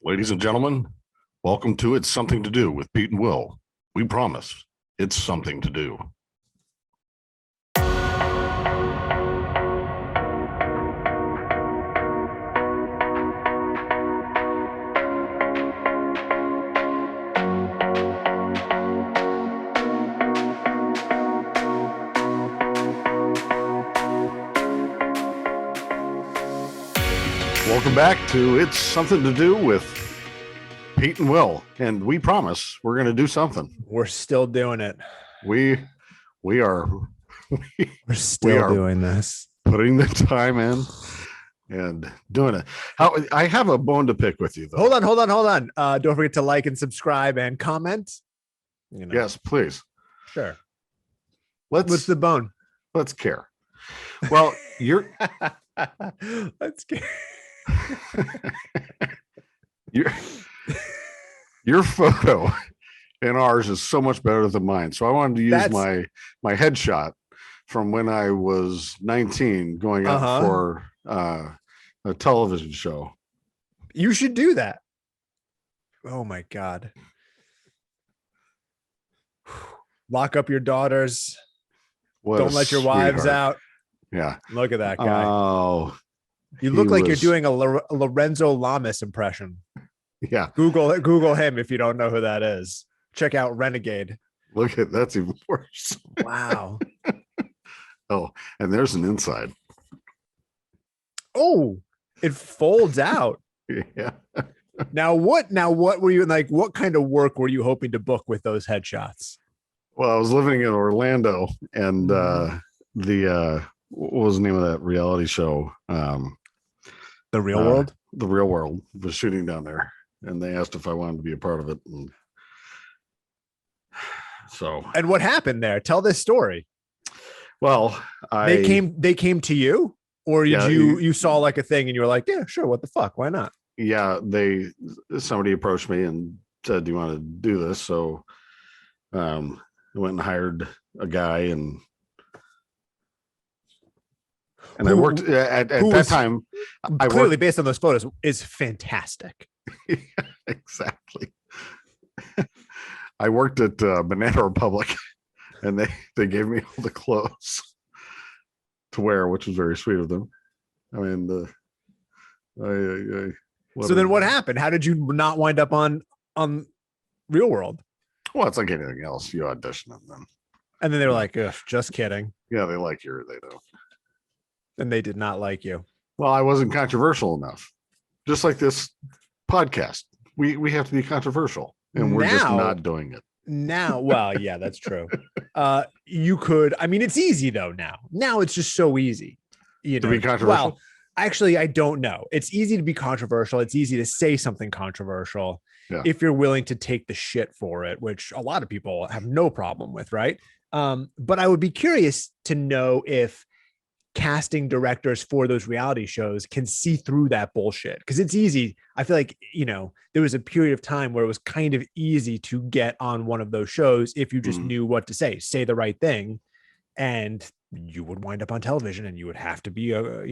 Ladies and gentlemen, welcome to It's Something to Do with Pete and Will. We promise it's something to do. Welcome back to It's Something to Do with Pete and Will, and we promise we're going to do something. We're still doing it. We are doing this. Putting the time in and doing it. I have a bone to pick with you, though. Hold on. Don't forget to like and subscribe and comment. Yes, please. Sure. What's the bone? Let's care. Well, let's care. Your photo and ours is so much better than mine. So I wanted to use my headshot from when I was 19 going out for a television show. You should do that. Oh my God. Lock up your daughters. Don't let your wives out. Yeah. Look at that guy. Oh, you look like you're doing a Lorenzo Lamas impression. Yeah. Google him if you don't know who that is. Check out Renegade. Look at that's even worse. Wow. Oh, and there's an inside. Oh, it folds out. Yeah. Now what were you like? What kind of work were you hoping to book with those headshots? Well, I was living in Orlando, and what was the name of that reality show? The Real World? The Real World was shooting down there, and they asked if I wanted to be a part of it. And what happened there? Tell this story. Well, they came to you, or you saw like a thing and you were like, yeah, sure. What the fuck? Why not? Yeah. Somebody approached me and said, do you want to do this? So, I went and hired a guy and I worked at that time. Clearly, based on those photos, is fantastic. Yeah, exactly. I worked at Banana Republic, and they gave me all the clothes to wear, which was very sweet of them. I mean, so then what happened? How did you not wind up on Real World? Well, it's like anything else. You audition them, and then they were like, ugh, just kidding. Yeah, they like you or they don't. And they did not like you. Well, I wasn't controversial enough. Just like this podcast, we have to be controversial, and we're just not doing it now. Well, yeah, that's true. You could. I mean, it's easy though. Now it's just so easy. To be controversial. Well, actually, I don't know. It's easy to be controversial. It's easy to say something controversial if you're willing to take the shit for it, which a lot of people have no problem with, right? But I would be curious to know if casting directors for those reality shows can see through that bullshit, because it's easy. I feel like, there was a period of time where it was kind of easy to get on one of those shows if you just knew what to say the right thing, and you would wind up on television, and you would have to be a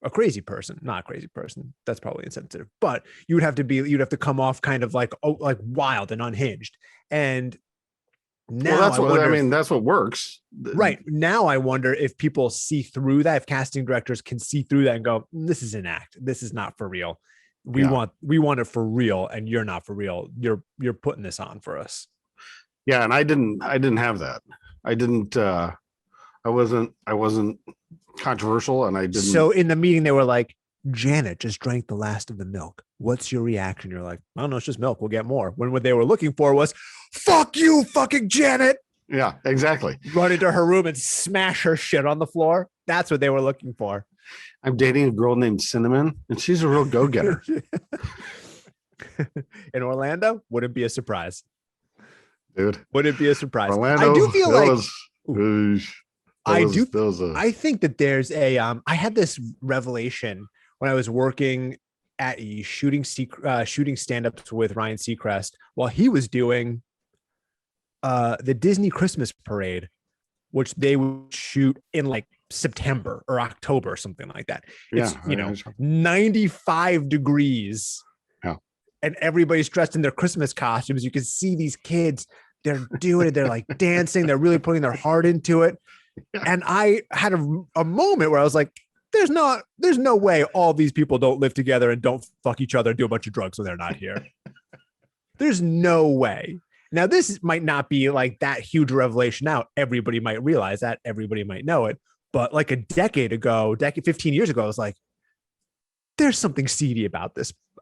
crazy person. Not a crazy person, that's probably insensitive, but you'd have to come off kind of like wild and unhinged. And now that's what works. Right. Now I wonder if people see through that, if casting directors can see through that and go, this is an act. This is not for real. We want it for real, and you're not for real. You're putting this on for us. Yeah, and I didn't have that. I wasn't controversial, and I didn't. So in the meeting they were like, Janet just drank the last of the milk. What's your reaction? You're like, I don't know, it's just milk. We'll get more. When what they were looking for was, fuck you, fucking Janet. Yeah, exactly. Run into her room and smash her shit on the floor. That's what they were looking for. I'm dating a girl named Cinnamon, and she's a real go-getter. In Orlando, wouldn't be a surprise. Dude. Wouldn't be a surprise. Orlando, I do feel I think that there's I had this revelation when I was working at E shooting stand-ups with Ryan Seacrest while he was doing the Disney Christmas parade, which they would shoot in like September or October or something like that. It's 95 degrees and everybody's dressed in their Christmas costumes. You can see these kids, they're doing it. They're like dancing. They're really putting their heart into it. And I had a moment where I was like, there's no way all these people don't live together and don't fuck each other and do a bunch of drugs when they're not here. There's no way. Now, this might not be like that huge revelation now. Everybody might realize that. Everybody might know it. But like a decade ago, 15 years ago, I was like, there's something seedy about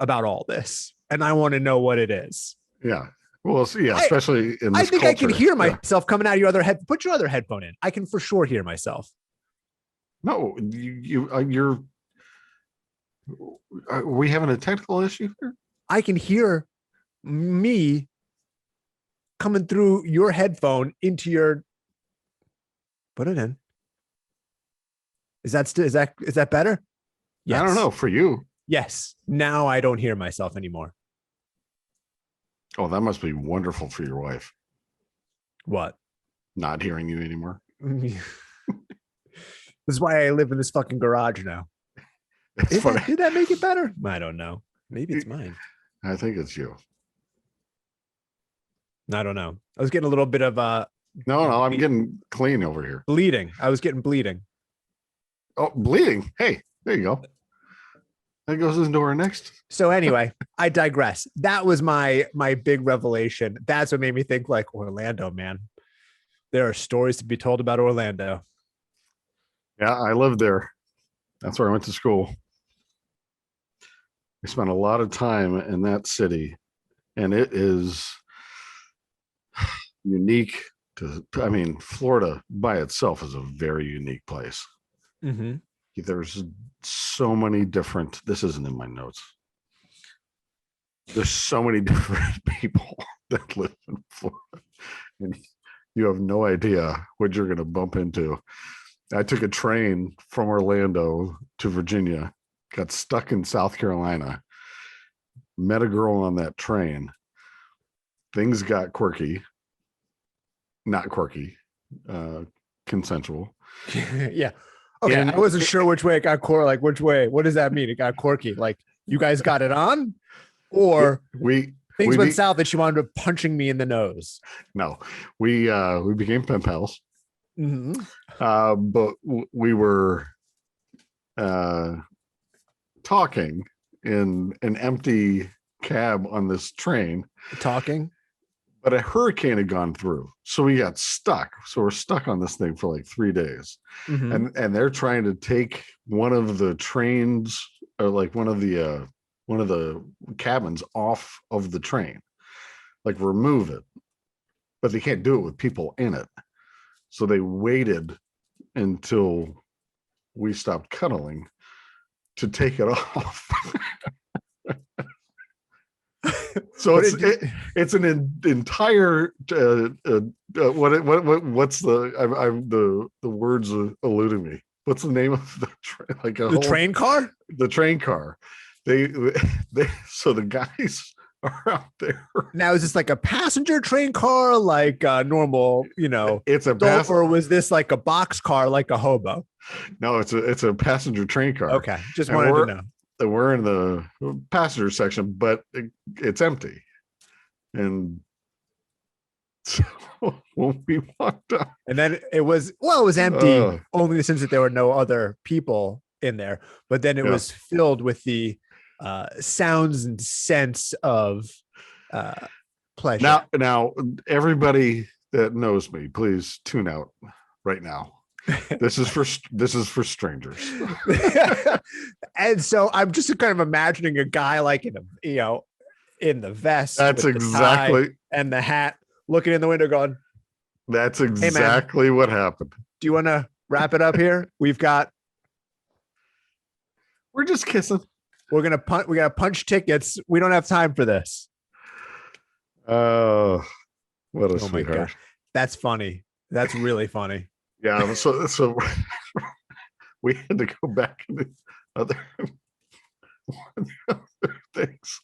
all this. And I want to know what it is. Yeah. Well, yeah, especially in this I think culture. I can hear myself coming out of your other head. Put your other headphone in. I can for sure hear myself. No, you're. Are we having a technical issue here? I can hear me coming through your headphone into your. Put it in. Is that better? Yes. I don't know for you. Yes. Now I don't hear myself anymore. Oh, that must be wonderful for your wife. What? Not hearing you anymore. This is why I live in this fucking garage now. Did that make it better? I don't know. Maybe it's mine. I think it's you. I don't know. I was getting a little bit of No, I'm getting clean over here. Bleeding. I was getting bleeding. Oh, bleeding. Hey, there you go. That goes into our next. So anyway, I digress. That was my big revelation. That's what made me think like Orlando, man. There are stories to be told about Orlando. Yeah, I lived there. That's where I went to school. I spent a lot of time in that city, and it is unique I mean, Florida by itself is a very unique place. Mm-hmm. There's so many different, this isn't in my notes. There's so many different people that live in Florida, and you have no idea what you're going to bump into. I took a train from Orlando to Virginia, got stuck in South Carolina, met a girl on that train. Things got quirky, not quirky, consensual. Yeah. Okay. And I wasn't sure which way it got quirky. Like, which way? What does that mean? It got quirky. Like, you guys got it on, or things went south that she wound up punching me in the nose. No, we became pen pals. Mm-hmm. But we were talking in an empty cab on this train. Talking? But a hurricane had gone through. So we got stuck. So we're stuck on this thing for like 3 days. Mm-hmm. And they're trying to take one of the trains, or like one of the cabins off of the train, like remove it. But they can't do it with people in it. So they waited until we stopped cuddling to take it off. So it's an entire what's the words eluding me. What's the name of the train? Like the train car? The train car. They so the guys are out there. Now, is this like a passenger train car, like normal, it's a or was this like a box car, like a hobo? No, it's a passenger train car. Okay, just wanted to know. We're in the passenger section, but it's empty. And so when we walked up, and then it was empty only in the sense that there were no other people in there, but then it was filled with the sounds and sense of pleasure. Now everybody that knows me, please tune out right now. This is for strangers. And so I'm just kind of imagining a guy like in the vest. That's exactly. And the hat, looking in the window going, that's exactly what happened. Do you want to wrap it up here? We're just kissing. We gotta punch tickets. We don't have time for this. Oh, what a sweetheart. God. That's funny. That's really funny. Yeah, so we had to go back into other things,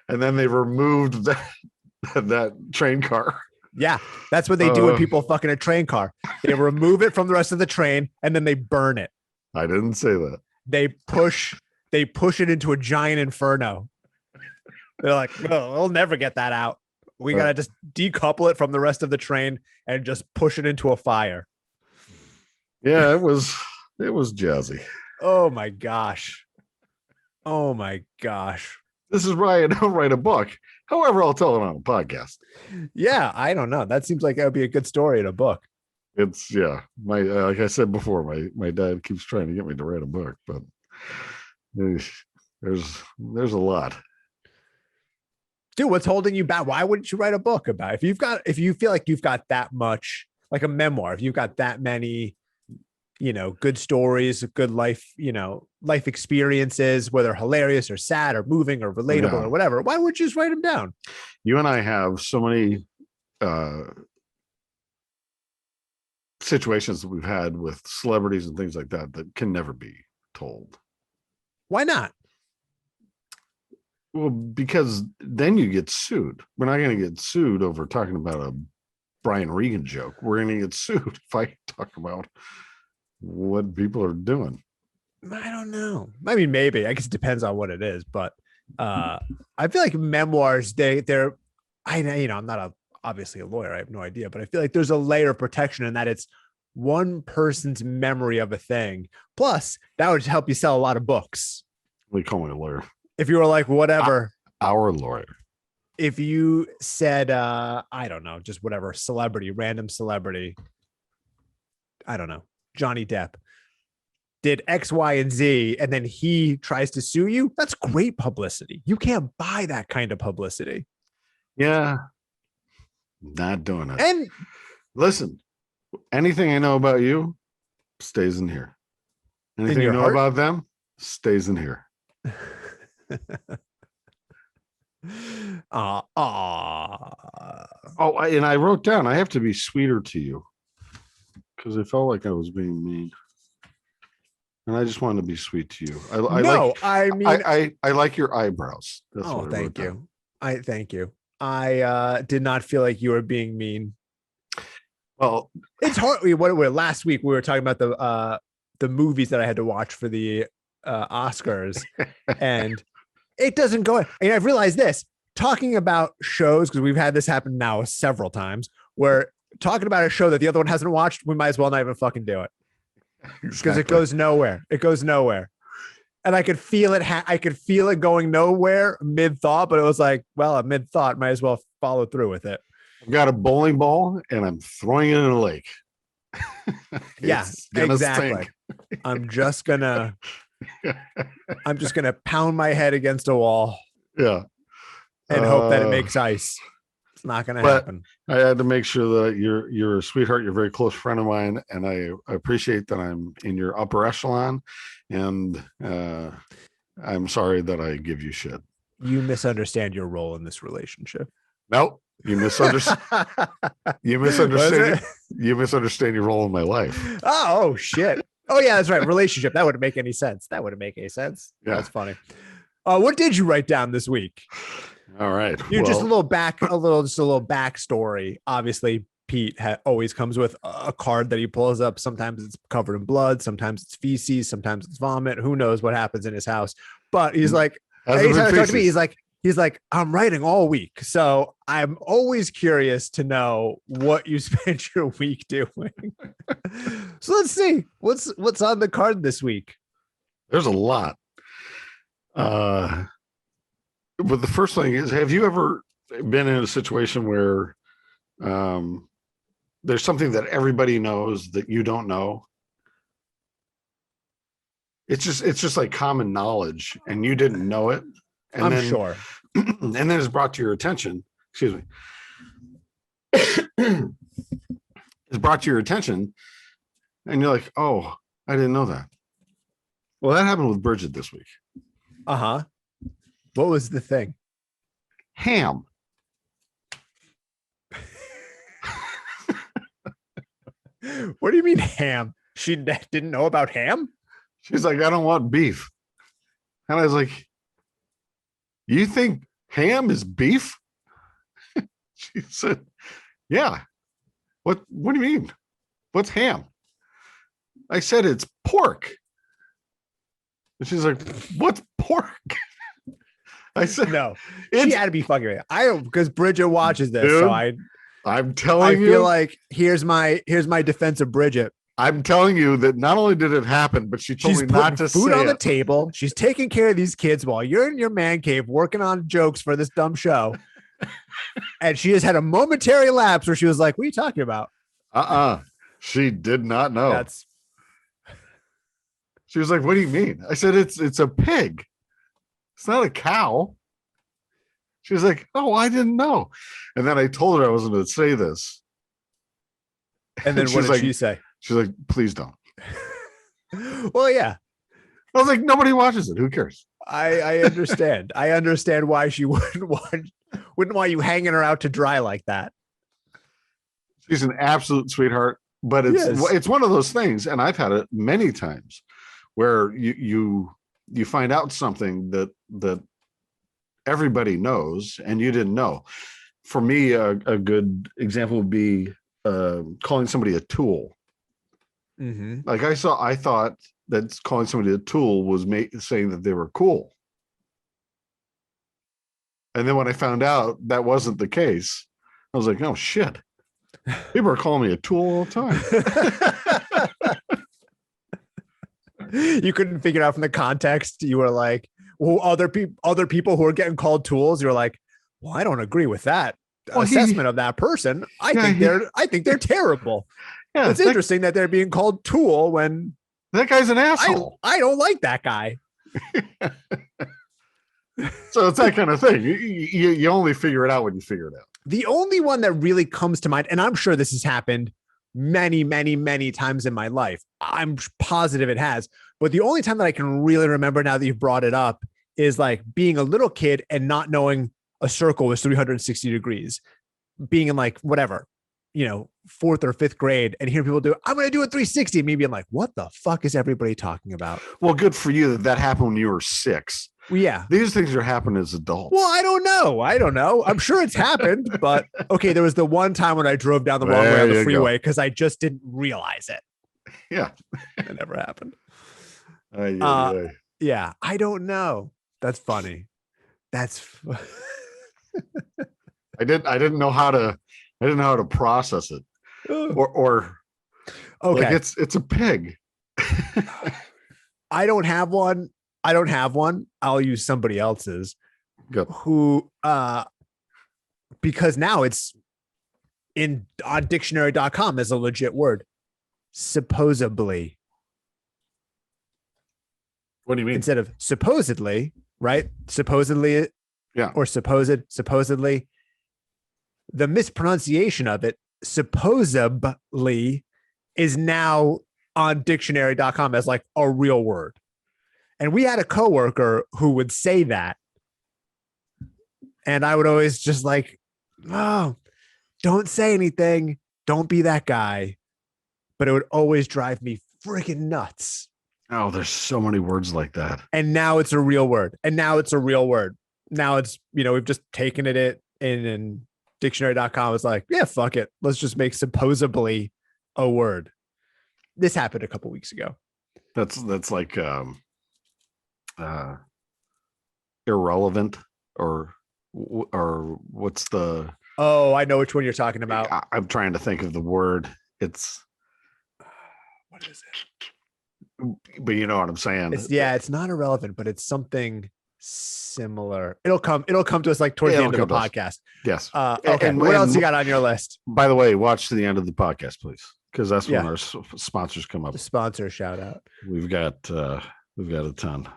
and then they removed that train car. Yeah, that's what they do when people fucking a train car. They remove it from the rest of the train, and then they burn it. I didn't say that. They push it into a giant inferno. They're like, oh, we'll never get that out. We got to just decouple it from the rest of the train and just push it into a fire. Yeah, it was jazzy. Oh my gosh. Oh my gosh. This is why I don't write a book. However, I'll tell it on a podcast. Yeah, I don't know. That seems like that would be a good story in a book. It's my like I said before, my dad keeps trying to get me to write a book, but there's a lot. Dude, what's holding you back? Why wouldn't you write a book about it? If you feel like you've got that much, like a memoir, if you've got that many, good stories, good life, life experiences, whether hilarious or sad or moving or relatable or whatever, why would you just write them down? You and I have so many situations that we've had with celebrities and things like that that can never be told. Why not? Well, because then you get sued. We're not going to get sued over talking about a Brian Regan joke. We're going to get sued if I talk about what people are doing. I don't know. I mean, maybe. I guess it depends on what it is, but I feel like memoirs, I'm not obviously a lawyer. I have no idea, but I feel like there's a layer of protection in that it's one person's memory of a thing. Plus, that would help you sell a lot of books. We call me a lawyer. If you were like, whatever. Our lawyer. If you said, I don't know, just whatever, random celebrity, I don't know, Johnny Depp did X, Y, and Z, and then he tries to sue you, that's great publicity. You can't buy that kind of publicity. Yeah. Not doing it. And listen, anything I know about you stays in here. Anything you know about them stays in here. Oh, and I wrote down I have to be sweeter to you because I felt like I was being mean, and I just wanted to be sweet to you. I like your eyebrows. That's thank you. Thank you. I did not feel like you were being mean. Well, it's hard. Last week we were talking about the movies that I had to watch for the Oscars, and it doesn't go. And I've realized this talking about shows, because we've had this happen now several times, where talking about a show that the other one hasn't watched, we might as well not even fucking do it because it goes nowhere. It goes nowhere. And I could feel it. I could feel it going nowhere mid thought, but it was like, well, at mid thought, might as well follow through with it. I've got a bowling ball and I'm throwing it in a lake. Yeah, exactly. I'm just gonna pound my head against a wall. Yeah. And hope that it makes ice. It's not going to happen. I had to make sure that you're a sweetheart. You're a very close friend of mine. And I appreciate that I'm in your upper echelon. And I'm sorry that I give you shit. You misunderstand your role in this relationship. Nope. You misunderstand. You misunderstand your role in my life. Oh shit. Oh yeah, that's right. Relationship. That wouldn't make any sense. Yeah. That's funny. What did you write down this week? All right. Just a little backstory. Obviously, Pete always comes with a card that he pulls up. Sometimes it's covered in blood. Sometimes it's feces. Sometimes it's vomit. Who knows what happens in his house? But he's like, anytime he talks to me, he's like, I'm writing all week. So I'm always curious to know what you spent your week doing. So let's see what's on the card this week. There's a lot. But the first thing is, have you ever been in a situation where there's something that everybody knows that you don't know? It's just like common knowledge and you didn't know it. And I'm sure. And then it's brought to your attention. Excuse me. It's brought to your attention and you're like, oh, I didn't know that. Well, that happened with Bridget this week. Uh-huh. What was the thing? Ham. What do you mean ham? She didn't know about ham? She's like, I don't want beef. And I was like, you think ham is beef? She said, yeah. What do you mean? What's ham? I said, it's pork. And she's like, what's pork? I said, no, she had to be fucking with you. Because Bridget watches this, Dude, so I'm I telling feel you, like here's my defense of Bridget. I'm telling you that not only did it happen, but she told She's me not putting to food say on the it. table. She's taking care of these kids while you're in your man cave working on jokes for this dumb show. And she just had a momentary lapse where she was like, "What are you talking about?" She did not know. That's She was like, "What do you mean?" I said, "It's a pig. It's not a cow." She was like, "Oh, I didn't know." And then I told her I wasn't going to say this. and then what did like, she say? She's like, "Please don't." Well, yeah. I was like, "Nobody watches it. Who cares?" I understand. I understand why she wouldn't want you hanging her out to dry like that. She's an absolute sweetheart, but it's one of those things, and I've had it many times where you find out something that everybody knows and you didn't know. For me, a good example would be calling somebody a tool. Mm-hmm. Like I thought that calling somebody a tool was saying that they were cool. And then when I found out that wasn't the case, I was like, "Oh shit. People are calling me a tool all the time." You couldn't figure it out from the context. You were like, well, other people who are getting called tools, you're like, well, I don't agree with that assessment of that person. I think they're terrible. Yeah, it's interesting that they're being called tool when that guy's an asshole. I don't like that guy. So it's that kind of thing. You only figure it out when you figure it out. The only one that really comes to mind, and I'm sure this has happened many, many, many times in my life. I'm positive it has. But the only time that I can really remember now that you've brought it up is like being a little kid and not knowing a circle was 360 degrees, being in like whatever, 4th or 5th grade and hearing people do, I'm going to do a 360. Maybe I'm like, what the fuck is everybody talking about? Well, good for you that happened when you were 6. Well, yeah. These things are happening as adults. Well, I don't know. I'm sure it's happened, but okay. There was the one time when I drove down the wrong way on the freeway because I just didn't realize it. Yeah. It never happened. Yeah. I don't know. That's funny. That's I didn't know how to process it. Or okay. Like it's a pig. I don't have one. I'll use somebody else's. Good. Who because now it's on dictionary.com as a legit word. Supposably. What do you mean? Instead of supposedly, right? Supposedly, yeah. Or supposedly. The mispronunciation of it, supposably, is now on dictionary.com as like a real word. And we had a coworker who would say that. And I would always just like, oh, don't say anything. Don't be that guy. But it would always drive me freaking nuts. Oh, there's so many words like that. And now it's a real word. Now it's, we've just taken it in and dictionary.com is like, yeah, fuck it. Let's just make supposably a word. This happened a couple weeks ago. That's like irrelevant or what's the I know which one you're talking about. I'm trying to think of the word. It's what is it? But you know what I'm saying. It's not irrelevant, but it's something similar. It'll come to us like towards the end of the podcast. Yes. Okay. And what else you got on your list? By the way, watch to the end of the podcast, please, because that's when our sponsors come up. The sponsor shout out. We've got a ton,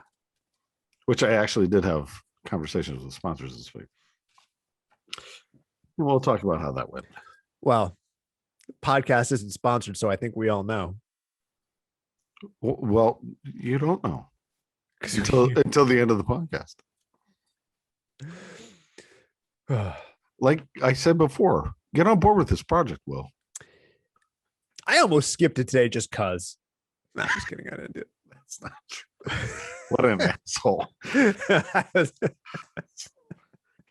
which I actually did have conversations with sponsors this week. And we'll talk about how that went. Well, podcast isn't sponsored, so I think we all know. Well, you don't know until the end of the podcast. Like I said before, get on board with this project, Will. I almost skipped it today just cause. No, I'm just kidding. I didn't do it. That's not true. What an asshole. Can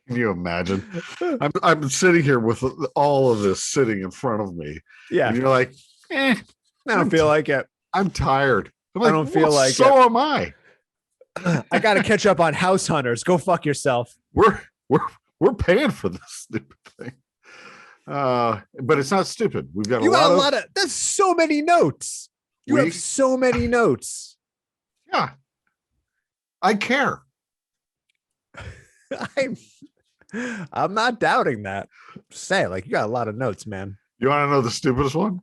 you imagine? I'm sitting here with all of this sitting in front of me. Yeah. And you're like, I don't feel like it. I'm tired. I'm like, I don't feel like so am I. I got to catch up on House Hunters. Go fuck yourself. We're we're paying for this stupid thing. But it's not stupid. We've got You got a a lot lot of that's so many notes. You have so many notes. Yeah. I care. I'm not doubting that. Say, like, you got a lot of notes, man. You want to know the stupidest one?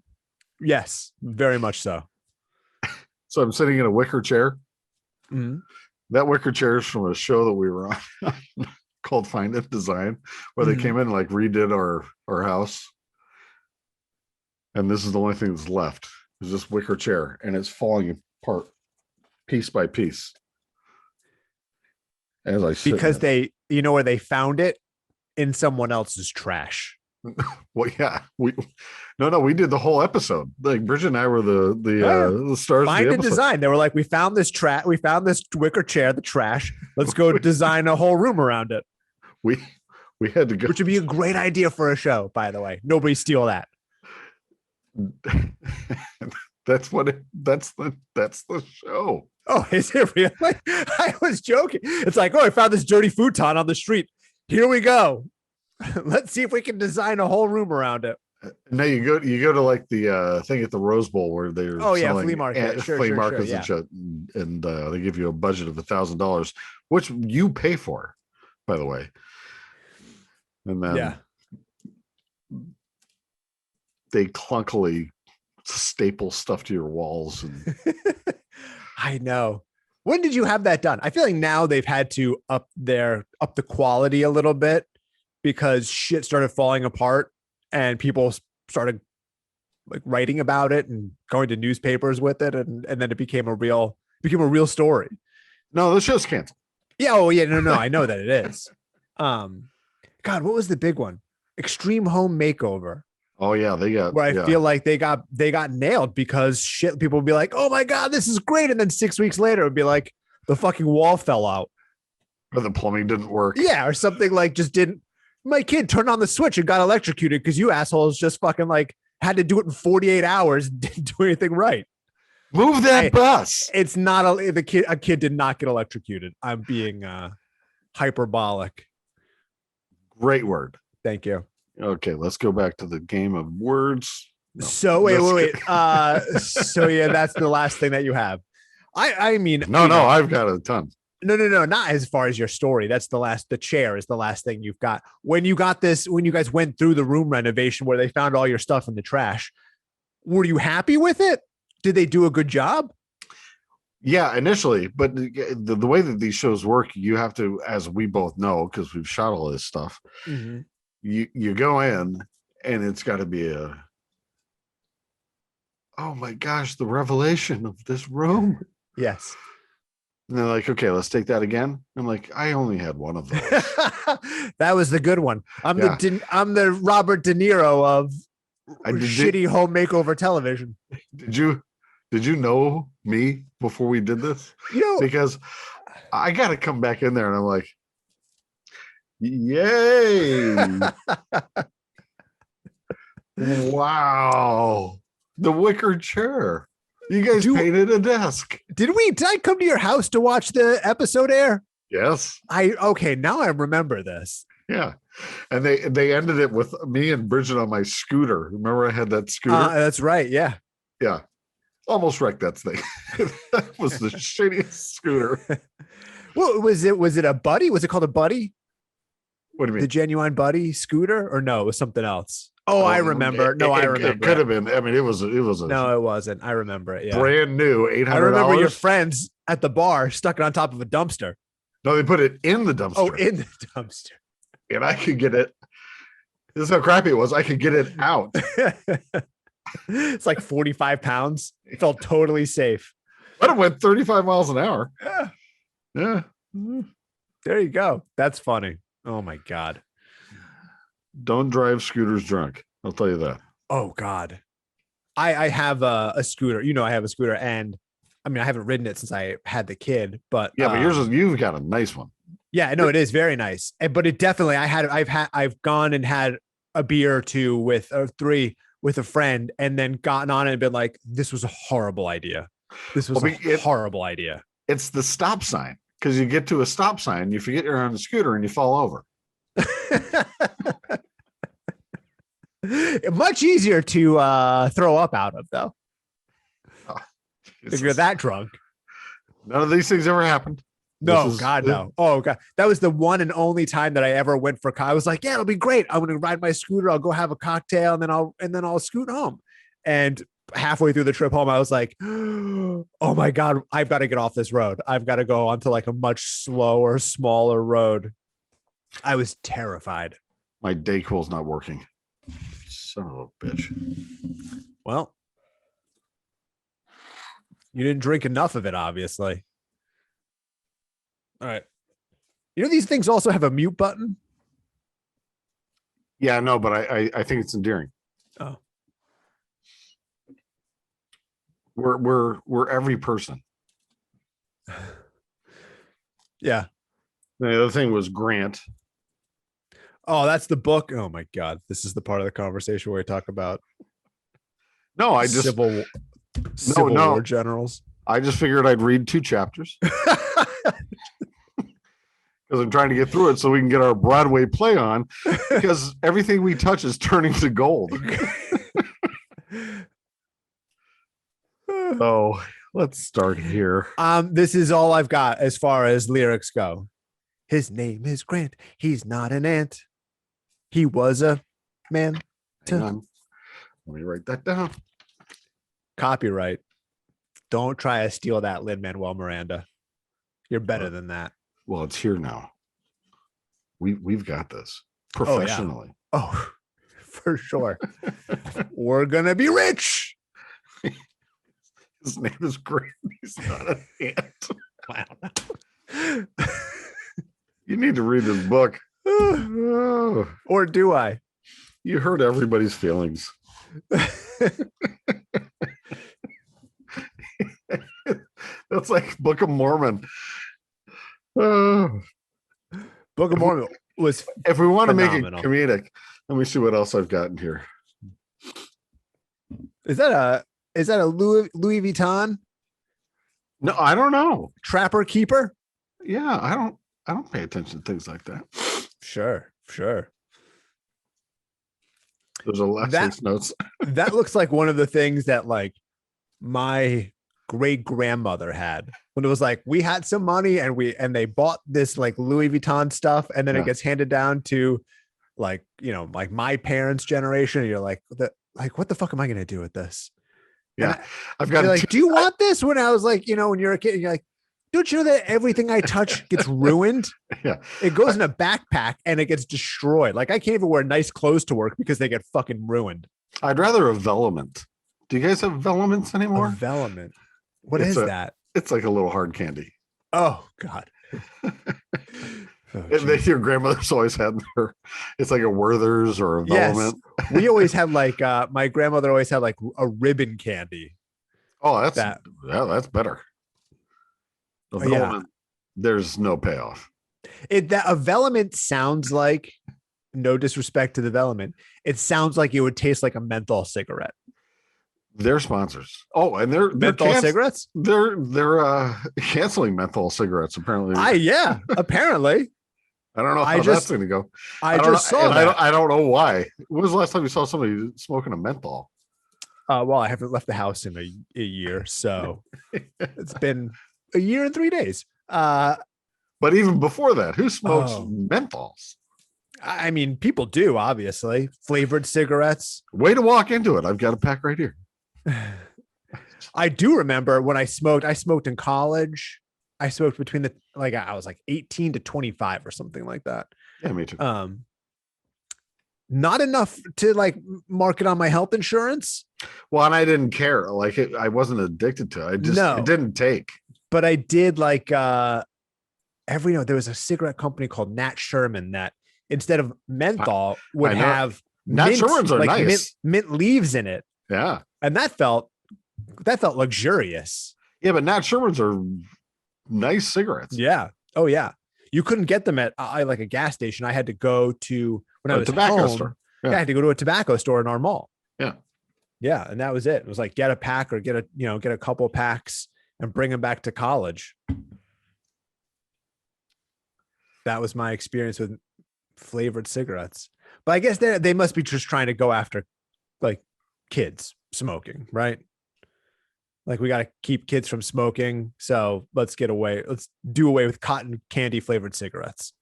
Yes, very much so. So I'm sitting in a wicker chair. Mm-hmm. That wicker chair is from a show that we were on called Find and Design, where they came in and like redid our house. And this is the only thing that's left is this wicker chair, and it's falling apart piece by piece. As I sit because they, you know, where they found it in someone else's trash. Well, yeah, we did the whole episode. Like Bridget and I were the stars. Find of the and episode. design. They were like, we found this wicker chair, the trash. Let's go design a whole room around it. We had to go, which would be a great idea for a show, by the way. Nobody steal that. That's the show. Oh, is it really? I was joking. It's like, oh, I found this dirty futon on the street. Here we go. Let's see if we can design a whole room around it. No, you go to like the thing at the Rose Bowl where they're flea market, flea markets and shit, and they give you a budget of $1,000, which you pay for, by the way. And then they clunkily staple stuff to your walls. And I know. When did you have that done? I feel like now they've had to up the quality a little bit because shit started falling apart and people started like writing about it and going to newspapers with it. And then it became a real story. No, the show's canceled. Yeah. Oh yeah. No, I know that it is. God, what was the big one? Extreme Home Makeover. Oh yeah, they got. Where I feel like they got nailed because shit. People would be like, "Oh my god, this is great," and then 6 weeks later, it would be like the fucking wall fell out, or the plumbing didn't work. Yeah, or something like just didn't. My kid turned on the switch and got electrocuted because you assholes just fucking like had to do it in 48 hours. Didn't do anything right. Move that bus. It's not a kid did not get electrocuted. I'm being hyperbolic. Great word. Thank you. Okay, let's go back to the game of words. No, so wait. So yeah, that's the last thing that you have. I mean, no, I've got a ton. No, not as far as your story. That's the chair is the last thing you've got. When you guys went through the room renovation where they found all your stuff in the trash, were you happy with it? Did they do a good job? Yeah, initially, but the way that these shows work, you have to, as we both know, because we've shot all this stuff, you go in and it's got to be oh my gosh, the revelation of this room. Yes. And they're like, okay, let's take that again. I'm like, I only had one of those. That was the good one. I'm the Robert De Niro of shitty home makeover television. Did you know me before we did this? Because I got to come back in there and I'm like, yay. Wow. The wicker chair. You guys painted a desk. Did I come to your house to watch the episode air? Yes. Now I remember this. Yeah. And they ended it with me and Bridget on my scooter. Remember I had that scooter? That's right. Yeah. Yeah. Almost wrecked that thing. That was the shittiest scooter. Well, was it a buddy? Was it called a buddy? What do you mean? The Genuine Buddy scooter? Or no, it was something else. Oh, I remember. I remember. It could have been. I mean, it was. No, it wasn't. I remember it. Yeah. Brand new, $800. I remember your friends at the bar stuck it on top of a dumpster. No, they put it in the dumpster. Oh, in the dumpster. And I could get it. This is how crappy it was. I could get it out. It's like 45 pounds. It felt totally safe. But it went 35 miles an hour. Yeah. There you go. That's funny. Oh my God. Don't drive scooters drunk. I'll tell you that. Oh God. I have a scooter. I have a scooter, and I mean I haven't ridden it since I had the kid, but but you've got a nice one. Yeah, no, it is very nice. But it definitely I've gone and had a beer or two or three with a friend and then gotten on it and been like, this was a horrible idea. This was a horrible idea. It's the stop sign. because you get to a stop sign, you forget you're on a scooter and you fall over. Much easier to throw up out of, though. Oh, if you're that drunk. None of these things ever happened. No, God, no. Oh, God. That was the one and only time that I ever went for. I was like, yeah, it'll be great. I'm going to ride my scooter. I'll go have a cocktail and then I'll scoot home. And halfway through the trip home, I was like, oh my God, I've got to get off this road. I've got to go onto like a much slower, smaller road. I was terrified. My Dayquil's not working. Son of a bitch. Well, you didn't drink enough of it, obviously. All right. You know, these things also have a mute button. Yeah, no, but I think it's endearing. Oh. We're every person. Yeah. The other thing was Grant. Oh, that's the book. Oh my God. This is the part of the conversation where we talk about civil war generals. I just figured I'd read 2 chapters. Because I'm trying to get through it so we can get our Broadway play on, because everything we touch is turning to gold. So let's start here. This is all I've got as far as lyrics go. His name is Grant. He's not an ant. He was a man. Hang on. Let me write that down. Copyright. Don't try to steal that, Lin-Manuel Miranda. You're better than that. Well, it's here now. We've got this professionally. Oh, for sure. We're gonna be rich. His name is Grant. He's not an ant. I don't know. You need to read this book. Or do I? You hurt everybody's feelings. That's like Book of Mormon. Book of Mormon was if we want phenomenal. To make it comedic, let me see what else I've got in here. Is that a Louis Vuitton? No, I don't know. Trapper Keeper? Yeah, I don't pay attention to things like that. Sure. There's a last notes. That looks like one of the things that like my great grandmother had when it was like we had some money and they bought this like Louis Vuitton stuff, and then it gets handed down to like, you know, like my parents' generation. And you're like, what the fuck am I gonna do with this? Yeah, I've got like, do you want this? When I was like, you know, when you're a kid, you're like, don't you know that everything I touch gets ruined? Yeah, it goes in a backpack and it gets destroyed. Like I can't even wear nice clothes to work because they get fucking ruined. I'd rather a Velament. Do you guys have Velaments anymore? A Velament. What is that? It's like a little hard candy. Oh God. Your grandmother's always had her. It's like a Werther's or a Velament. Yes. We always had like my grandmother always had like a ribbon candy. Oh, that's better. A Velament, there's no payoff. A Velament sounds like, no disrespect to the Velament, it sounds like it would taste like a menthol cigarette. They're sponsors. Oh, and they're menthol cigarettes. They're canceling menthol cigarettes apparently. Apparently. I don't know how that's going to go. I just saw that. I don't know why. When was the last time you saw somebody smoking a menthol? Well, I haven't left the house in a year, so it's been a year and 3 days. But even before that, who smokes menthols? I mean, people do, obviously. Flavored cigarettes. Way to walk into it. I've got a pack right here. I do remember when I smoked in college. I smoked between I was like 18 to 25 or something like that. Yeah, me too. Not enough to like mark it on my health insurance. Well, and I didn't care. Like I wasn't addicted to it. It didn't take. But I did like there was a cigarette company called Nat Sherman that instead of menthol would have Nat Shermans are like nice. Mint leaves in it. Yeah. And that felt luxurious. Yeah, but Nat Shermans are nice cigarettes. Yeah. Oh yeah. You couldn't get them at like a gas station. I had to go to when I was tobacco home, store. Yeah. I had to go to a tobacco store in our mall. Yeah. Yeah. And that was it. It was like get a pack or get a couple packs and bring them back to college. That was my experience with flavored cigarettes. But I guess they must be just trying to go after like kids smoking, right? Like we got to keep kids from smoking. So let's do away with cotton candy flavored cigarettes.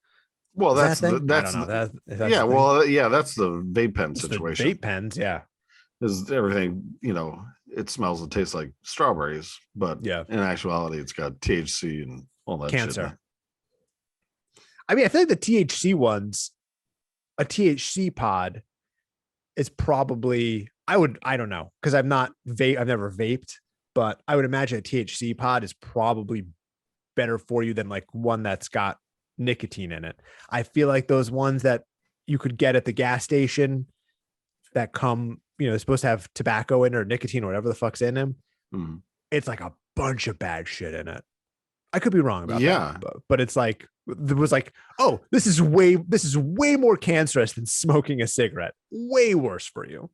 Well, Is that's that a thing? that's I don't know. That's yeah. the thing. Well, yeah, that's the vape pen It's the situation. vape pens, yeah. Is everything, it smells and tastes like strawberries, but Yeah. in actuality, it's got THC and all that shit in Cancer. it. I mean, I think the THC ones, a THC pod is probably, I don't know, because I've never vaped, but I would imagine a THC pod is probably better for you than like one that's got nicotine in it. I feel like those ones that you could get at the gas station that come, they're supposed to have tobacco in or nicotine or whatever the fuck's in them. Mhm. It's like a bunch of bad shit in it. I could be wrong about Yeah. that, but it's like, there was like, oh, this is way more cancerous than smoking a cigarette. Way worse for you.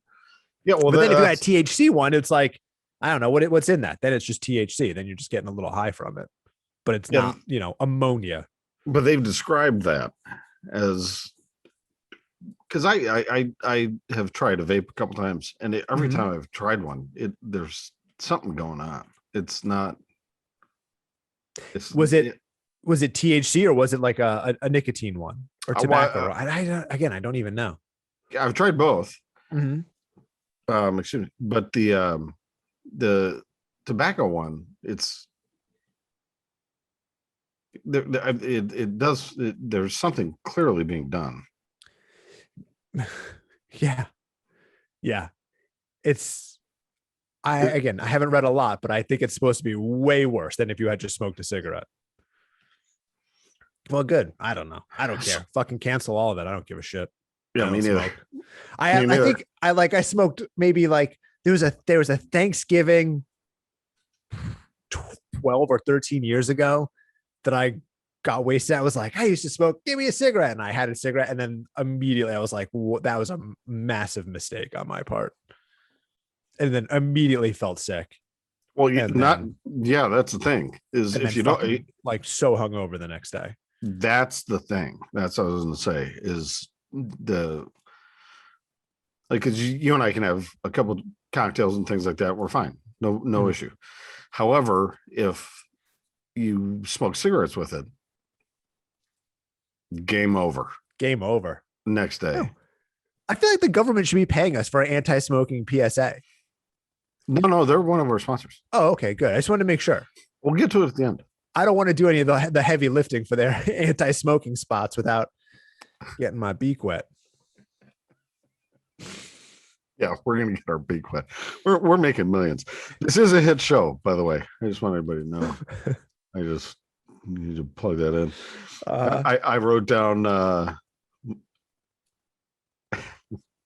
Yeah. Well, But then if you got a THC one, it's like, I don't know what's in that. Then it's just THC. Then you're just getting a little high from it, but it's not, ammonia. but they've described that as, because I have tried a vape a couple times, and every Mhm. time I've tried one, there's something going on. It's not. Was it THC or was it like a nicotine one or tobacco? I don't even know. I've tried both. Mhm. Excuse me, but the tobacco one, it's there's something clearly being done. Yeah. I haven't read a lot, but I think it's supposed to be way worse than if you had just smoked a cigarette. Well, good. I don't know. I don't care. Fucking cancel all of it. I don't give a shit. Yeah, me neither. Smoke. I think I smoked maybe like there was a Thanksgiving 12 or 13 years ago that I got wasted. I was like, I used to smoke, give me a cigarette. And I had a cigarette. And then immediately I was like, that was a massive mistake on my part. And then immediately felt sick. Well, that's the thing is if you don't like so hungover the next day. That's the thing. That's what I was going to say is because you and I can have a couple cocktails and things like that. We're fine. No issue. However, if you smoke cigarettes with it, game over. Game over. Next day. No. I feel like the government should be paying us for an anti-smoking PSA. No, they're one of our sponsors. Oh, okay, good. I just wanted to make sure. We'll get to it at the end. I don't want to do any of the heavy lifting for their anti-smoking spots without getting my beak wet. Yeah, we're gonna get our beak wet. We're making millions. This is a hit show, by the way. I just want everybody to know. I just need to plug that in. I wrote down.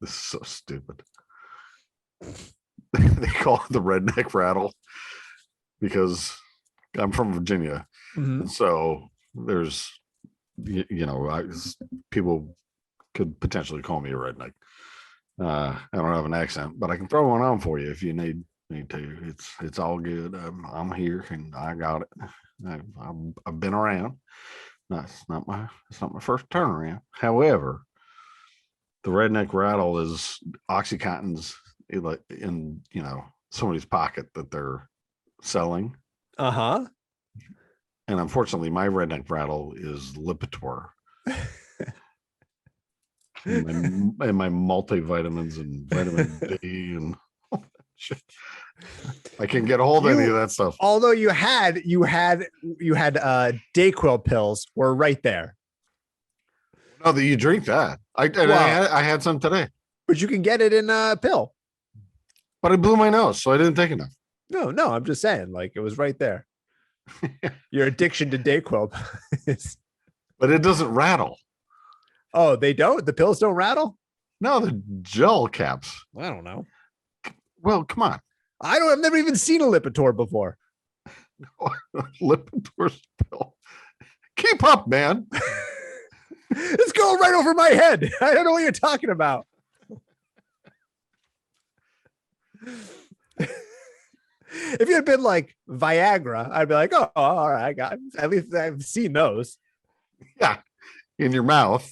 This is so stupid. They call it the redneck rattle because I'm from Virginia. Mm-hmm. And so there's, people could potentially call me a redneck. I don't have an accent, but I can throw one on for you if you need to. It's all good. I'm here and I got it. I've been around. It's not my first turnaround. However, the redneck rattle is OxyContin's in somebody's pocket that they're selling. Uh-huh. And unfortunately, my redneck rattle is Lipitor. and my multivitamins and vitamin D and shit. I can get a hold of any of that stuff. Although you had Dayquil pills were right there. No, that you drink that. I had some today. But you can get it in a pill. But I blew my nose, so I didn't take enough. No, I'm just saying, like it was right there. Your addiction to Dayquil. But it doesn't rattle. Oh, they don't? The pills don't rattle? No, the gel caps. I don't know. Well, come on. I've never even seen a Lipitor before. Lipitor's pill. Keep up, man. It's going right over my head. I don't know what you're talking about. If you had been like Viagra, I'd be like, oh, all right, I got it. At least I've seen those. Yeah. in your mouth.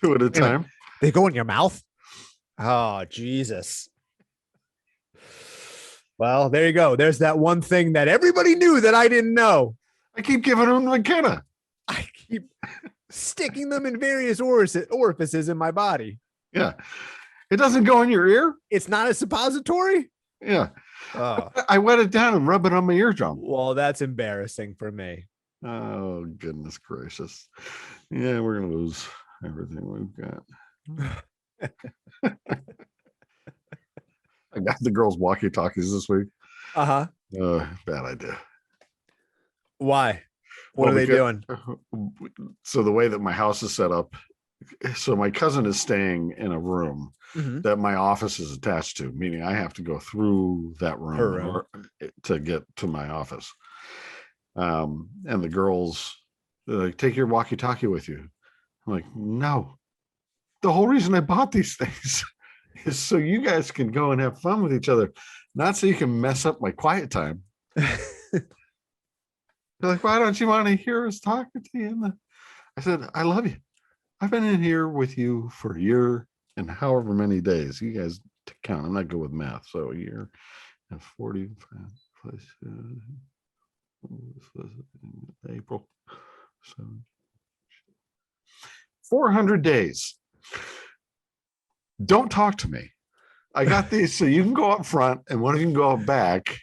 Two at a time. They go in your mouth? Oh, Jesus. Well, there you go. There's that one thing that everybody knew that I didn't know. I keep giving them McKenna. I keep sticking them in various orifices in my body. Yeah. It doesn't go in your ear. It's not a suppository? Yeah. I wet it down and rub it on my eardrum. Well, that's embarrassing for me. Oh, goodness gracious. Yeah, we're going to lose everything we've got. I got the girls' walkie-talkies this week. Uh-huh. Bad idea. Why? What are they doing? So the way that my house is set up, so my cousin is staying in a room that my office is attached to, meaning I have to go through that room to get to my office. And the girls, they're like, take your walkie-talkie with you. I'm like, no. The whole reason I bought these things is so you guys can go and have fun with each other, not so you can mess up my quiet time. They're like, why don't you want to hear us talking to you? I said, I love you. I've been in here with you for a year and however many days. You guys count. I'm not good with math. So a year and 45 plus April. So 400 days. Don't talk to me. I got these so you can go up front and one of you can go up back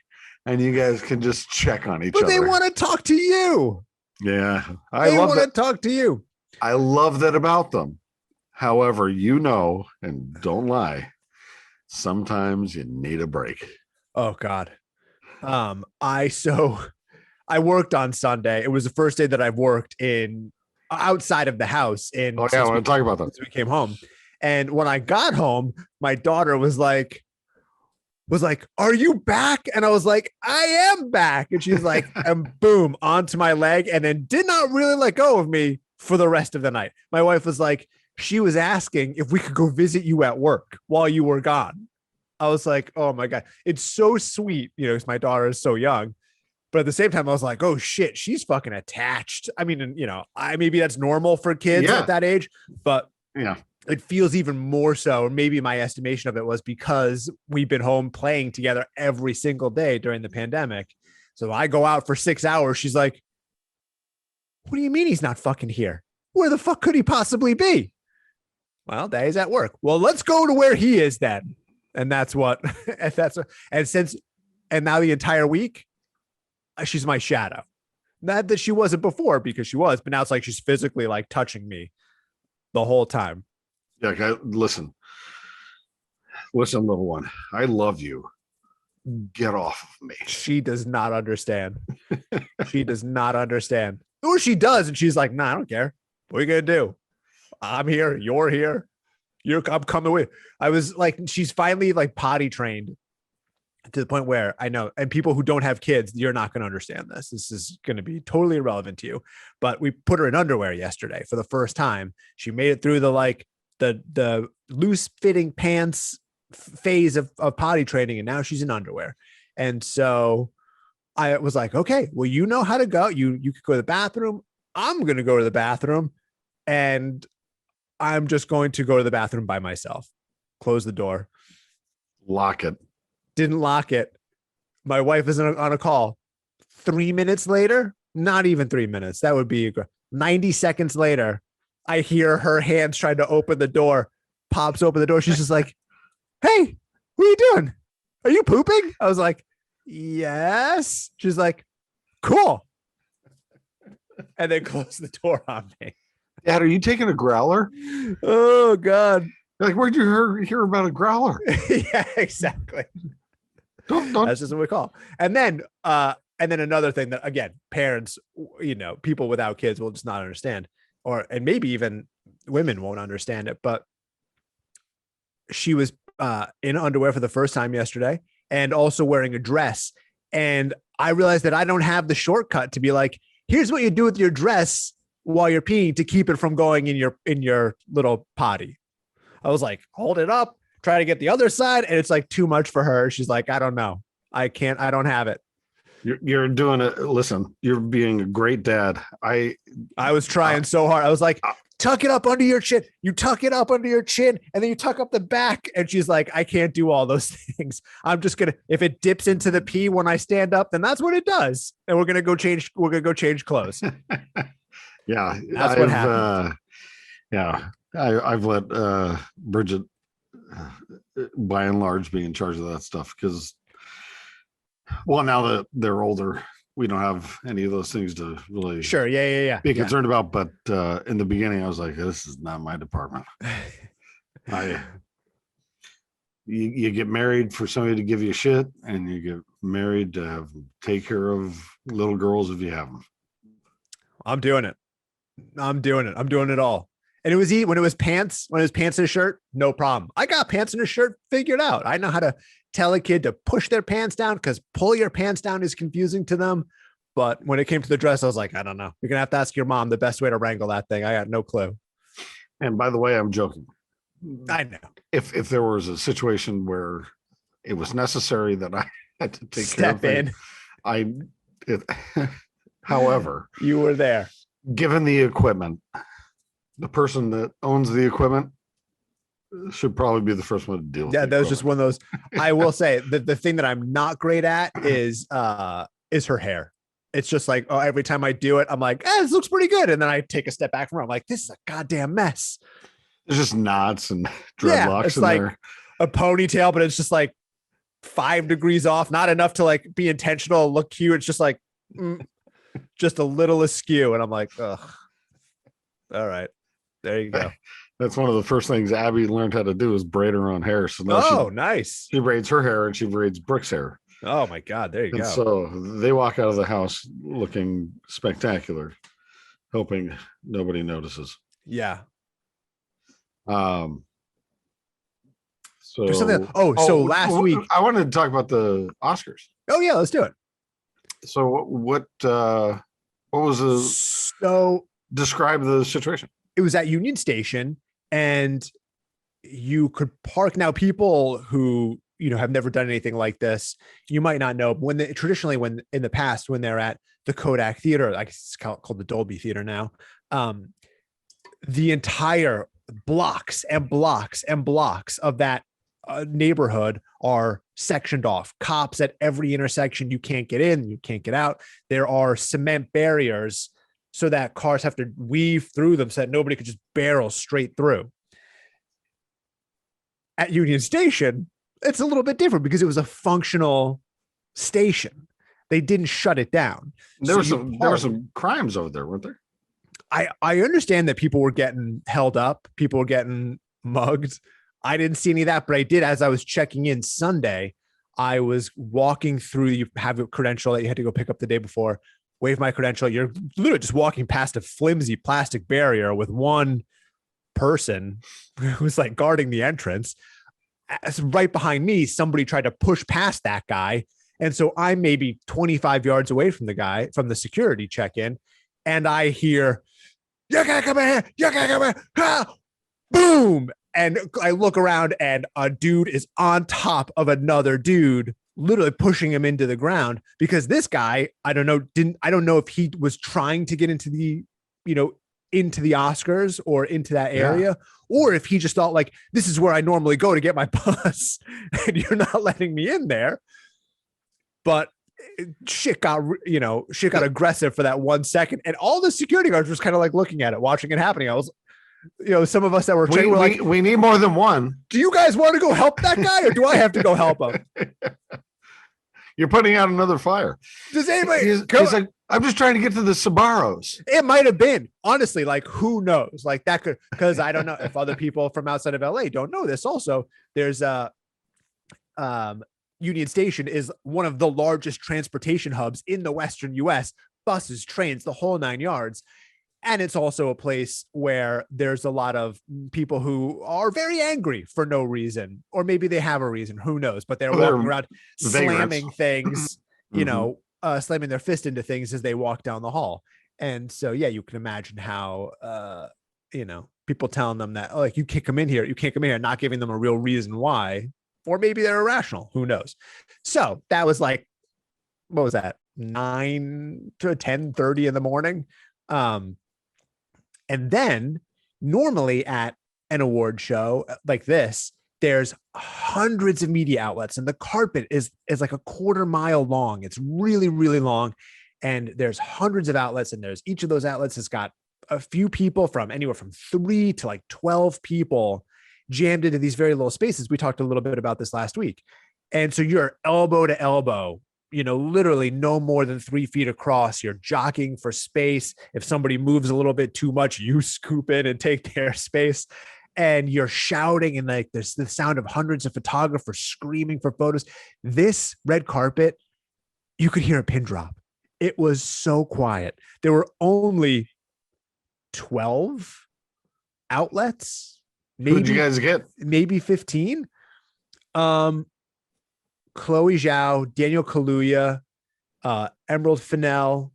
and you guys can just check on each other. But they want to talk to you. Yeah. They want to talk to you. I love that about them. However, and don't lie, sometimes you need a break. Oh God. I worked on Sunday. It was the first day that I've worked in outside of the house. I want to talk about that. Since we came home. And when I got home, my daughter was like, are you back? And I was like, I am back. And she's like, and boom, onto my leg, and then did not really let go of me for the rest of the night. My wife was like, she was asking if we could go visit you at work while you were gone. I was like, oh my God, it's so sweet. Because my daughter is so young. But at the same time, I was like, oh shit, she's fucking attached. I mean, maybe that's normal for kids at that age, but yeah. It feels even more so. Maybe my estimation of it was because we've been home playing together every single day during the pandemic. So I go out for 6 hours. She's like, what do you mean he's not fucking here? Where the fuck could he possibly be? Well, he's at work. Well, let's go to where he is then. And that's what, and now the entire week, she's my shadow. Not that she wasn't before, because she was, but now it's like she's physically like touching me the whole time. Yeah, okay, listen, little one. I love you. Get off of me. She does not understand. She does not understand. Or she does, and she's like, nah, I don't care. What are you gonna do? I'm here. You're here. I'm coming with. I was like, she's finally like potty trained to the point where I know, and people who don't have kids, you're not going to understand this. This is going to be totally irrelevant to you. But we put her in underwear yesterday for the first time. She made it through the loose fitting pants phase of potty training, and now she's in underwear. And so I was like, okay, well, you know how to go. You could go to the bathroom. I'm going to go to the bathroom, and I'm just going to go to the bathroom by myself. Close the door. Lock it. Didn't lock it. My wife is on a call. 3 minutes later, not even 3 minutes. That would be 90 seconds later. I hear her hands trying to open the door, pops open the door. She's just like, hey, what are you doing? Are you pooping? I was like, yes. She's like, cool. And then closed the door on me. Dad, are you taking a growler? Oh, God. Like, where'd you hear about a growler? Yeah, exactly. Don't. That's just what we call. And then another thing that, again, parents, people without kids will just not understand. And maybe even women won't understand it, but she was in underwear for the first time yesterday and also wearing a dress. And I realized that I don't have the shortcut to be like, here's what you do with your dress while you're peeing to keep it from going in your little potty. I was like, hold it up, try to get the other side. And it's like too much for her. She's like, I don't know. I can't, I don't have it. You're doing it. Listen, you're being a great dad. I was trying so hard. I was like, tuck it up under your chin. You tuck it up under your chin and then you tuck up the back. And she's like, I can't do all those things. I'm just going to, if it dips into the pee when I stand up, then that's what it does. And we're going to go change clothes. Yeah. That's what happened. I've let Bridget, by and large, be in charge of that stuff because, well, now that they're older, we don't have any of those things to really be concerned about. But in the beginning, I was like, this is not my department. You get married for somebody to give you shit, and you get married to take care of little girls if you have them. I'm doing it. I'm doing it all. And it was when it was pants and a shirt, no problem. I got pants and a shirt figured out. I know how to tell a kid to push their pants down because pull your pants down is confusing to them. But when it came to the dress, I was like, I don't know. You're going to have to ask your mom the best way to wrangle that thing. I got no clue. And by the way, I'm joking. I know. If there was a situation where it was necessary that I had to take Step care of it, however, you were there. Given the equipment, the person that owns the equipment should probably be the first one to deal with it. Yeah, that was just one of those. I will say that the thing that I'm not great at is her hair. It's just like, oh, every time I do it, I'm like, this looks pretty good. And then I take a step back from her. I'm like, this is a goddamn mess. There's just knots and dreadlocks it's in like there. A ponytail, but it's just like 5 degrees off, not enough to like be intentional, look cute. It's just like just a little askew. And I'm like, ugh. All right. There you go. That's one of the first things Abby learned how to do is braid her own hair. So now nice. She braids her hair and she braids Brooke's hair. Oh my God. There you go. So they walk out of the house looking spectacular, hoping nobody notices. Yeah. So last week I wanted to talk about the Oscars. Oh yeah, let's do it. So what was describe the situation? It was at Union Station and you could park. Now, people who, have never done anything like this, you might not know when when in the past, when they're at the Kodak Theater, I guess it's called the Dolby Theater now, the entire blocks and blocks and blocks of that neighborhood are sectioned off. Cops at every intersection. You can't get in, you can't get out. There are cement barriers so that cars have to weave through them so that nobody could just barrel straight through. At Union Station, it's a little bit different because it was a functional station. They didn't shut it down. There were some crimes over there, weren't there? I understand that people were getting held up, people were getting mugged. I didn't see any of that, but I did, as I was checking in Sunday, I was walking through, you have a credential that you had to go pick up the day before, wave my credential. You're literally just walking past a flimsy plastic barrier with one person who's like guarding the entrance. Right behind me, somebody tried to push past that guy. And so I'm maybe 25 yards away from the guy, from the security check-in. And I hear, you gotta come in here, you gotta come in, ah! Boom. And I look around and a dude is on top of another dude, literally pushing him into the ground because this guy, I don't know if he was trying to get into the, into the Oscars or into that area, or if he just thought like, this is where I normally go to get my bus and you're not letting me in there. But shit got aggressive for that 1 second. And all the security guards was kind of like looking at it, watching it happening. I was, some of us that were trained were like, we need more than one. Do you guys want to go help that guy or do I have to go help him? You're putting out another fire. Does anybody? He's like, I'm just trying to get to the Sabaros. It might have been, honestly, like, who knows? Like that could, because I don't know if other people from outside of LA don't know this. Also, there's Union Station is one of the largest transportation hubs in the Western US, buses, trains, the whole 9 yards. And it's also a place where there's a lot of people who are very angry for no reason, or maybe they have a reason, who knows, but they're walking around slamming things, slamming their fist into things as they walk down the hall. And so, yeah, you can imagine how, people telling them that, oh, like, you can't come in here, not giving them a real reason why, or maybe they're irrational, who knows? So that was like, what was that? 9 to 10:30 in the morning. And then normally at an award show like this, there's hundreds of media outlets, and the carpet is like a quarter mile long. It's really, really long. And there's hundreds of outlets, and there's each of those outlets has got a few people from anywhere from 3 to like 12 people jammed into these very little spaces. We talked a little bit about this last week. And so you're elbow to elbow, literally no more than 3 feet across. You're jockeying for space. If somebody moves a little bit too much, you scoop in and take their space. And you're shouting, and like there's the sound of hundreds of photographers screaming for photos. This red carpet, you could hear a pin drop. It was so quiet. There were only 12 outlets. Maybe, who'd you guys get? Maybe 15. Chloe Zhao, Daniel Kaluuya, Emerald Fennell,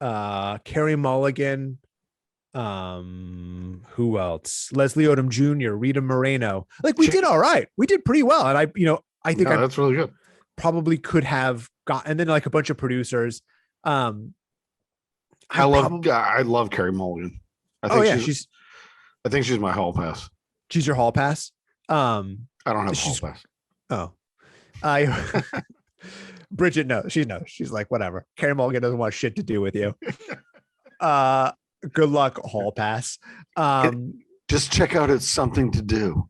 Carey Mulligan, who else? Leslie Odom Jr., Rita Moreno. Like we did all right. We did pretty well. And I think that's really good. Probably could have got, and then like a bunch of producers. I love Carey Mulligan. I think she's my hall pass. She's your hall pass. I don't have a hall pass. Oh, Bridget knows. She's like, whatever. Carey Mulligan doesn't want shit to do with you. Good luck, hall pass. Just check out It's Something to Do.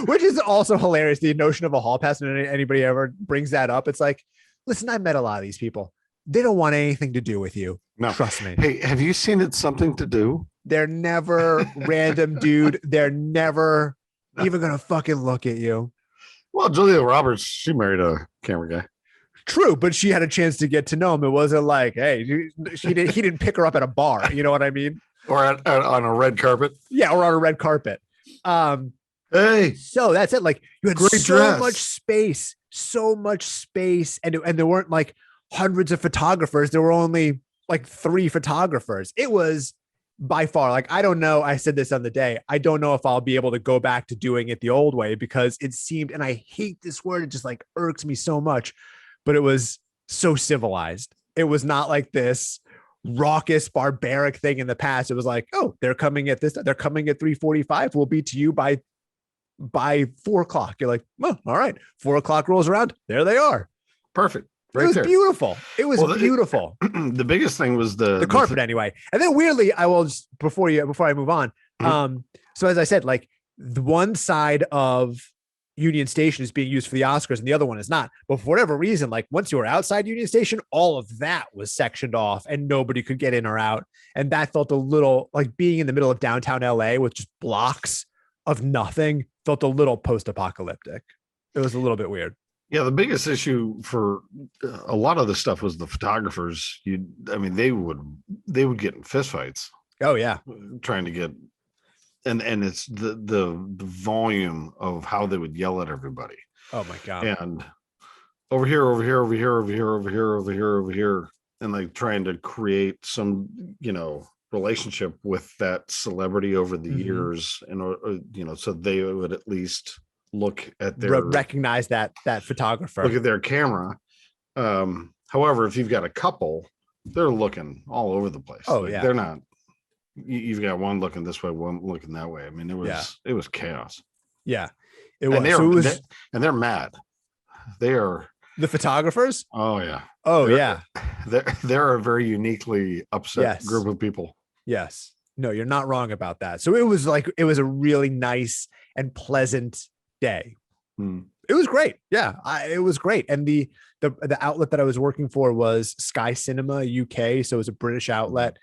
Which is also hilarious. The notion of a hall pass, and anybody ever brings that up, it's like, listen, I met a lot of these people. They don't want anything to do with you. No, trust me. Hey, have you seen It's Something to Do? They're never random, dude. They're never even gonna fucking look at you. Well, Julia Roberts, she married a camera guy. True, but she had a chance to get to know him. It wasn't like, hey, he didn't pick her up at a bar. You know what I mean? Or on a red carpet. Yeah, or on a red carpet. Hey, so that's it. Like you had so much space, and there weren't like hundreds of photographers. There were only like 3 photographers. It was by far, like, I don't know. I said this on the day. I don't know if I'll be able to go back to doing it the old way, because it seemed, and I hate this word, it just like irks me so much, but it was so civilized. It was not like this raucous, barbaric thing in the past. It was like, oh, they're coming at this. They're coming at 3:45. We'll be to you by 4 o'clock. You're like, well, all right. 4 o'clock rolls around. There they are. Perfect. Right, it was there. Beautiful. It was beautiful. The biggest thing was the carpet anyway. And then weirdly, I will just, before I move on. So as I said, like the one side of Union Station is being used for the Oscars and the other one is not. But for whatever reason, like once you were outside Union Station, all of that was sectioned off and nobody could get in or out. And that felt a little like being in the middle of downtown LA with just blocks of nothing, felt a little post-apocalyptic. It was a little bit weird. Yeah, the biggest issue for a lot of the stuff was the photographers. They would get in fistfights. Oh yeah, trying to get, and it's the volume of how they would yell at everybody. Oh my god! And over here, and like trying to create some relationship with that celebrity over the years, and so they would at least look at their recognize that photographer, look at their camera. However, if you've got a couple, they're looking all over the place. Oh yeah, they're not. You've got one looking this way, one looking that way. I mean, it was chaos. Yeah, it was. And they're mad. They are the photographers. Oh yeah. They're a very uniquely upset group of people. Yes. No, you're not wrong about that. So it was a really nice and pleasant day. It was great. Yeah, it was great. And the outlet that I was working for was Sky Cinema UK, so it was a British outlet.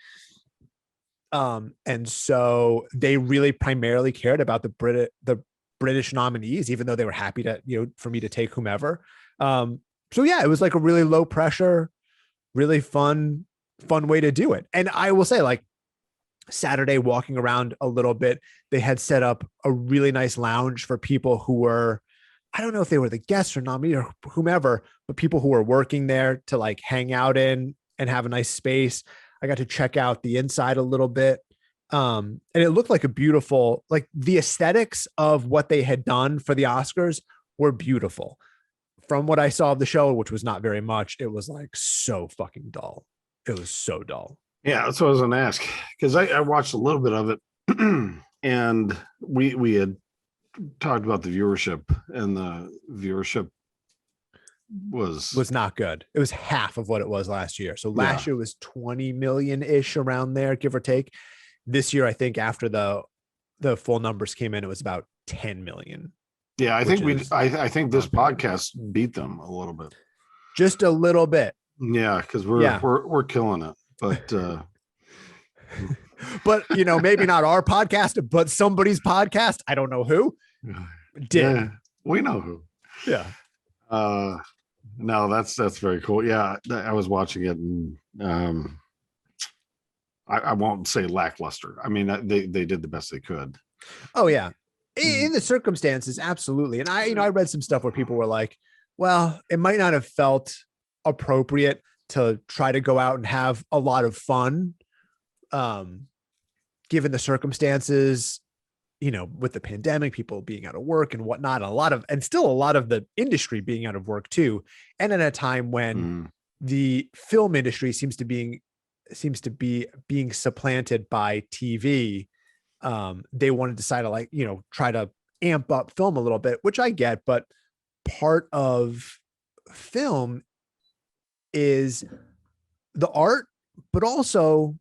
And so they really primarily cared about the British nominees, even though they were happy to for me to take whomever. So yeah, it was like a really low pressure, really fun way to do it. And I will say, like, Saturday, walking around a little bit, they had set up a really nice lounge for people who were, I don't know if they were the guests or nominee or whomever, but people who were working there to like hang out in and have a nice space. I got to check out the inside a little bit. And it looked like a beautiful, like the aesthetics of what they had done for the Oscars were beautiful. from what I saw of the show, which was not very much, it was like so fucking dull. It was so dull. Yeah, that's what I was gonna ask, because I watched a little bit of it, and we had talked about the viewership, and the viewership was not good. It was half of what it was last year. So last year was 20 million ish, around there, give or take. This year, I think after the full numbers came in, it was about 10 million. Yeah, I think I think this podcast beat them a little bit. Just a little bit. Yeah, because we're killing it. But but maybe not our podcast, but somebody's podcast. I don't know who did. Yeah, we know who. Yeah. No, that's very cool. Yeah, I was watching it, and I won't say lackluster. I mean, they did the best they could. Oh yeah, in the circumstances, absolutely. And I read some stuff where people were like, well, it might not have felt appropriate to try to go out and have a lot of fun, given the circumstances, with the pandemic, people being out of work and whatnot, and still a lot of the industry being out of work too. And at a time when the film industry seems to be being supplanted by TV, they want to decide to try to amp up film a little bit, which I get, but part of film is the art, but also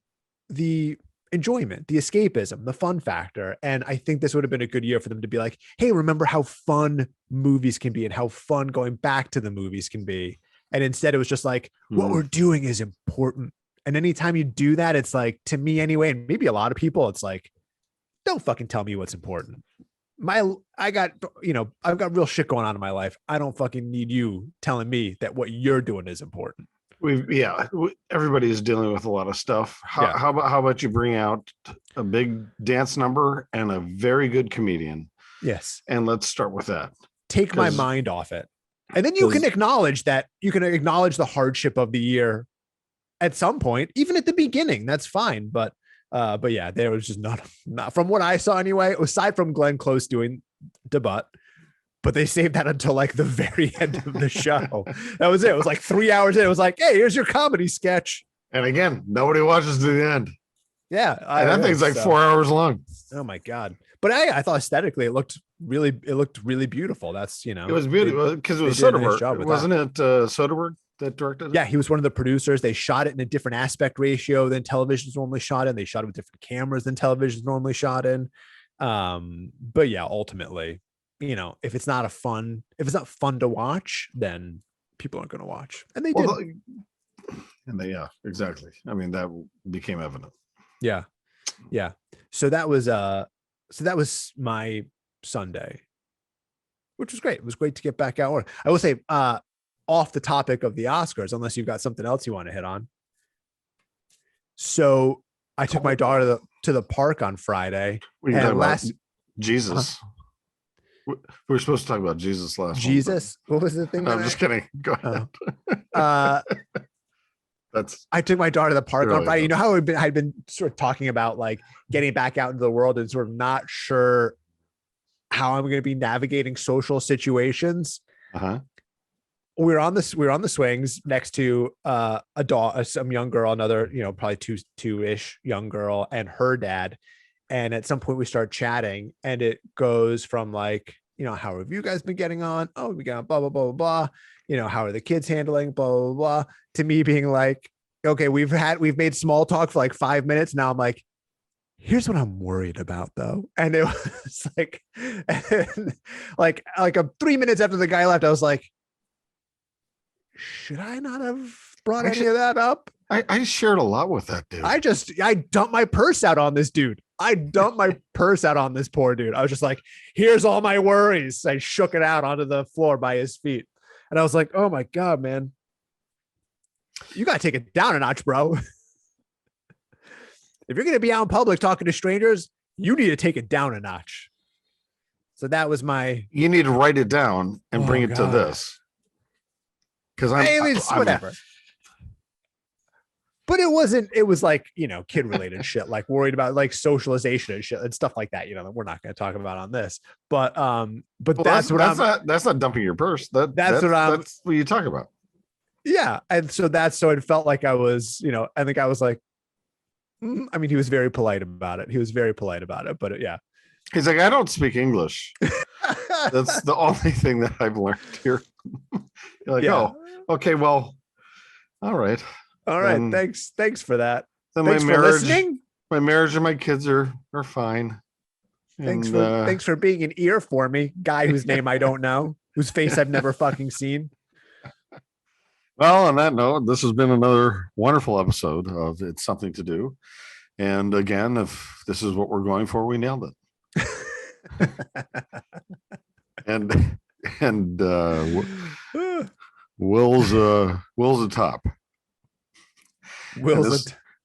the enjoyment, the escapism, the fun factor. And I think this would have been a good year for them to be like, hey, remember how fun movies can be and how fun going back to the movies can be. And instead it was just like, what we're doing is important. And anytime you do that, it's like, to me anyway, and maybe a lot of people, it's like, don't fucking tell me what's important. I've got real shit going on in my life. I don't fucking need you telling me that what you're doing is important. Everybody is dealing with a lot of stuff. How about you bring out a big dance number and a very good comedian? Yes. And let's start with that. Take my mind off it. And then you can acknowledge the hardship of the year at some point, even at the beginning. That's fine. But yeah, there was just not from what I saw anyway, aside from Glenn Close doing debut. But they saved that until like the very end of the show. That was it. It was like 3 hours in. It was like, hey, here's your comedy sketch. And again, nobody watches to the end. Yeah. That thing's like 4 hours long. Oh my God. But I thought aesthetically it looked really beautiful. That's, it was beautiful because it was Soderbergh. Wasn't it Soderbergh that directed it? Yeah, he was one of the producers. They shot it in a different aspect ratio than television's normally shot in. They shot it with different cameras than television's normally shot in. But yeah, ultimately, if it's not fun to watch, then people aren't going to watch. And they did. Yeah, exactly. I mean, that became evident. Yeah. Yeah. So that was my Sunday, which was great. It was great to get back out. I will say, off the topic of the Oscars, unless you've got something else you want to hit on. So I took my daughter to the park on Friday. Jesus. We were supposed to talk about Jesus last Jesus? What was the thing? I'm just kidding. Go ahead. I took my daughter to the park on Friday. You know how I'd been sort of talking about like getting back out into the world and sort of not sure how I'm going to be navigating social situations. Uh-huh. We were on the swings next to some young girl, another, probably two-ish young girl and her dad. And at some point we start chatting and it goes from like, how have you guys been getting on? Oh, we got blah, blah, blah, blah, blah. How are the kids handling? Blah, blah, blah. To me being like, okay, we've made small talk for like 5 minutes. Now I'm like, here's what I'm worried about though. And it was like 3 minutes after the guy left, I was like, should I not have brought any of that up? I shared a lot with that dude. I dumped my purse out on this dude. I dumped my purse out on this poor dude. I was just like, here's all my worries. I shook it out onto the floor by his feet. And I was like, oh my God, man. You got to take it down a notch, bro. If you're going to be out in public talking to strangers, you need to take it down a notch. So that was you need to write it down and bring it to this. Because whatever. but it wasn't, it was like, kid related shit, like worried about like socialization and shit and stuff like that, that we're not going to talk about on this, but that's not dumping your purse. That's what you talk about. Yeah. And so it felt like I was, I think I was like, I mean, he was very polite about it. But yeah. He's like, I don't speak English. That's the only thing that I've learned here. You're like, oh, okay, well, all right. All right. And thanks for that. Then thanks my marriage and my kids are fine. Thanks for being an ear for me, guy whose name I don't know, whose face I've never fucking seen. Well, on that note, this has been another wonderful episode of It's Something to Do. And again, if this is what we're going for, we nailed it. and Will's a top.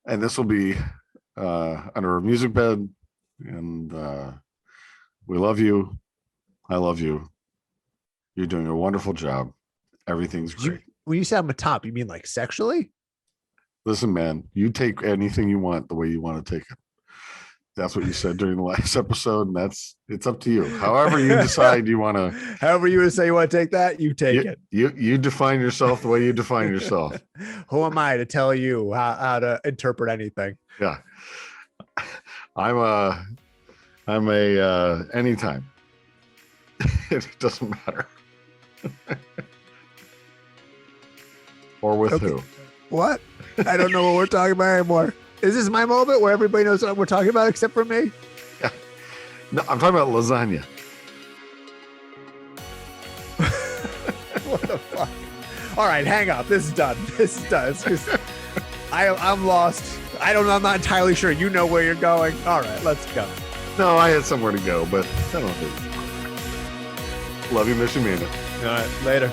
And this will be under a music bed. And we love you. I love you. You're doing a wonderful job. Everything's great. When you say I'm a top, you mean like sexually? Listen, man, you take anything you want the way you want to take it. That's what you said during the last episode, and it's up to you. However you decide you want to. However you would say you want to take that, you take it. You define yourself the way you define yourself. Who am I to tell you how to interpret anything? Yeah, I'm a anytime. It doesn't matter. Or with who? What? I don't know what we're talking about anymore. Is this my moment where everybody knows what we're talking about except for me? Yeah. No, I'm talking about lasagna. What the fuck? All right, hang up. This is done. I'm lost. I'm not entirely sure. You know where you're going. All right, let's go. No, I had somewhere to go, but I don't think. Love you, miss you, Amanda. All right, later.